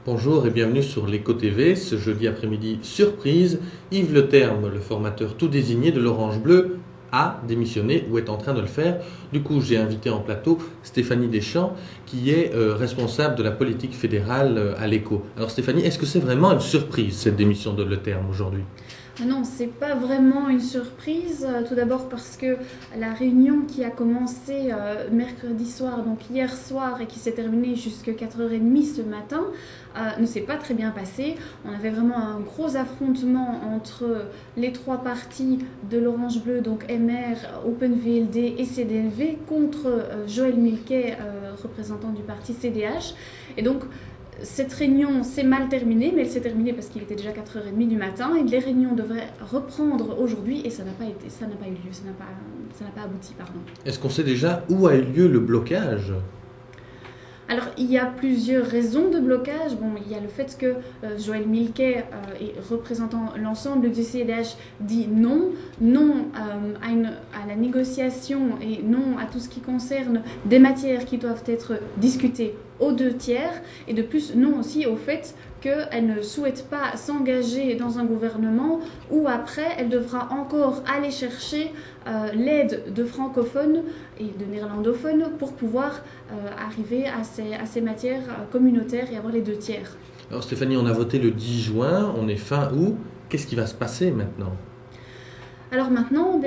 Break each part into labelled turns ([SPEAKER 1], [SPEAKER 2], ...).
[SPEAKER 1] Bonjour et bienvenue sur l'Eco TV. Ce jeudi après-midi, surprise, Yves Leterme, le formateur tout désigné de l'Orange Bleu, a démissionné ou est en train de le faire. Du coup, j'ai invité en plateau Stéphanie Deschamps, qui est responsable de la politique fédérale à l'Eco. Alors Stéphanie, est-ce que c'est vraiment une surprise cette démission de Leterme aujourd'hui ?
[SPEAKER 2] Non, c'est pas vraiment une surprise. Tout d'abord parce que la réunion qui a commencé mercredi soir, donc hier soir, et qui s'est terminée jusqu'à 4h30 ce matin, ne s'est pas très bien passée. On avait vraiment un gros affrontement entre les trois partis de l'Orange Bleu, donc MR, Open VLD et CDNV, contre Joël Milquet, représentant du parti CDH. Et donc, cette réunion s'est mal terminée, mais elle s'est terminée parce qu'il était déjà 4h30 du matin et les réunions devraient reprendre aujourd'hui et ça n'a pas eu lieu, ça n'a pas abouti, pardon.
[SPEAKER 1] Est-ce qu'on sait déjà où a eu lieu le blocage ?
[SPEAKER 2] Alors, il y a plusieurs raisons de blocage. Bon, il y a le fait que Joël Milquet, représentant l'ensemble du CDH, dit non à la négociation et non à tout ce qui concerne des matières qui doivent être discutées aux 2/3, et de plus non aussi au fait qu'elle ne souhaite pas s'engager dans un gouvernement où après elle devra encore aller chercher l'aide de francophones et de néerlandophones pour pouvoir arriver à ces matières communautaires et avoir les 2/3.
[SPEAKER 1] Alors Stéphanie, on a voté le 10 juin, on est fin août. Qu'est-ce qui va se passer maintenant ?
[SPEAKER 2] Alors maintenant,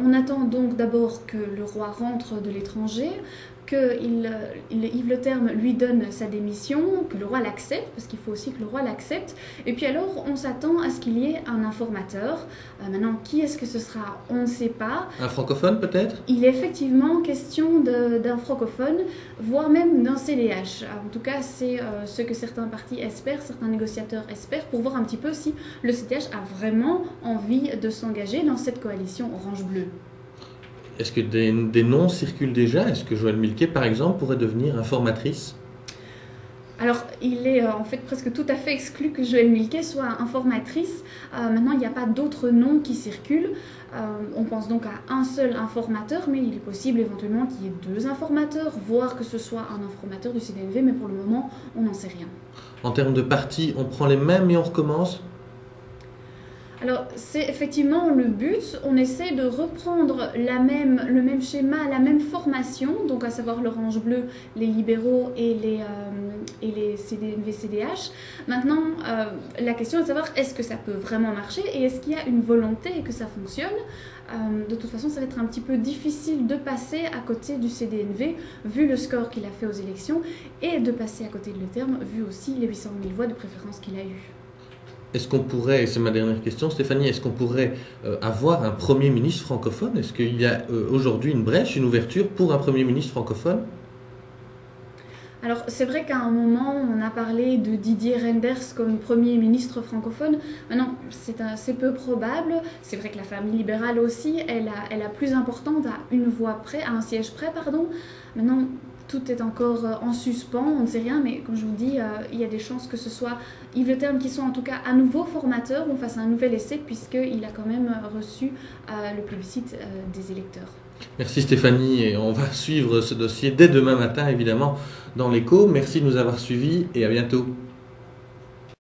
[SPEAKER 2] on attend donc d'abord que le roi rentre de l'étranger, que Yves Leterme lui donne sa démission, que le roi l'accepte, parce qu'il faut aussi que le roi l'accepte. Et puis alors, on s'attend à ce qu'il y ait un informateur. Maintenant, qui est-ce que ce sera ? On ne sait pas.
[SPEAKER 1] Un francophone peut-être ?
[SPEAKER 2] Il est effectivement question d'un francophone, voire même d'un CDH. En tout cas, c'est ce que certains partis espèrent, certains négociateurs espèrent, pour voir un petit peu si le CDH a vraiment envie de s'engager dans cette coalition Orange-Bleu.
[SPEAKER 1] Est-ce que des noms circulent déjà ? Est-ce que Joël Milquet, par exemple, pourrait devenir informatrice ?
[SPEAKER 2] Alors, il est en fait presque tout à fait exclu que Joël Milquet soit informatrice. Maintenant, il n'y a pas d'autres noms qui circulent. On pense donc à un seul informateur, mais il est possible éventuellement qu'il y ait 2 informateurs, voire que ce soit un informateur du CDNV, mais pour le moment, on n'en sait rien.
[SPEAKER 1] En termes de partis, on prend les mêmes et on recommence ?
[SPEAKER 2] Alors, c'est effectivement le but. On essaie de reprendre le même schéma, la même formation, donc à savoir l'Orange Bleu, les libéraux et les CDNV-CDH. Maintenant, la question est de savoir est-ce que ça peut vraiment marcher et est-ce qu'il y a une volonté que ça fonctionne. De toute façon, ça va être un petit peu difficile de passer à côté du CDNV, vu le score qu'il a fait aux élections, et de passer à côté de Leterme, vu aussi les 800 000 voix de préférence qu'il a eues.
[SPEAKER 1] Est-ce qu'on pourrait, et c'est ma dernière question Stéphanie, est-ce qu'on pourrait avoir un Premier ministre francophone ? Est-ce qu'il y a aujourd'hui une brèche, une ouverture pour un Premier ministre francophone ?
[SPEAKER 2] Alors c'est vrai qu'à un moment on a parlé de Didier Reynders comme Premier ministre francophone. Maintenant c'est assez peu probable. C'est vrai que la famille libérale aussi, elle a plus importante à une voix près, à un siège près, pardon. Maintenant tout est encore en suspens, on ne sait rien, mais comme je vous dis, il y a des chances que ce soit Yves Leterme qui soit en tout cas à nouveau formateur, on fasse un nouvel essai, puisqu'il a quand même reçu le plébiscite des électeurs.
[SPEAKER 1] Merci Stéphanie, et on va suivre ce dossier dès demain matin évidemment dans l'Eco. Merci de nous avoir suivis et à bientôt.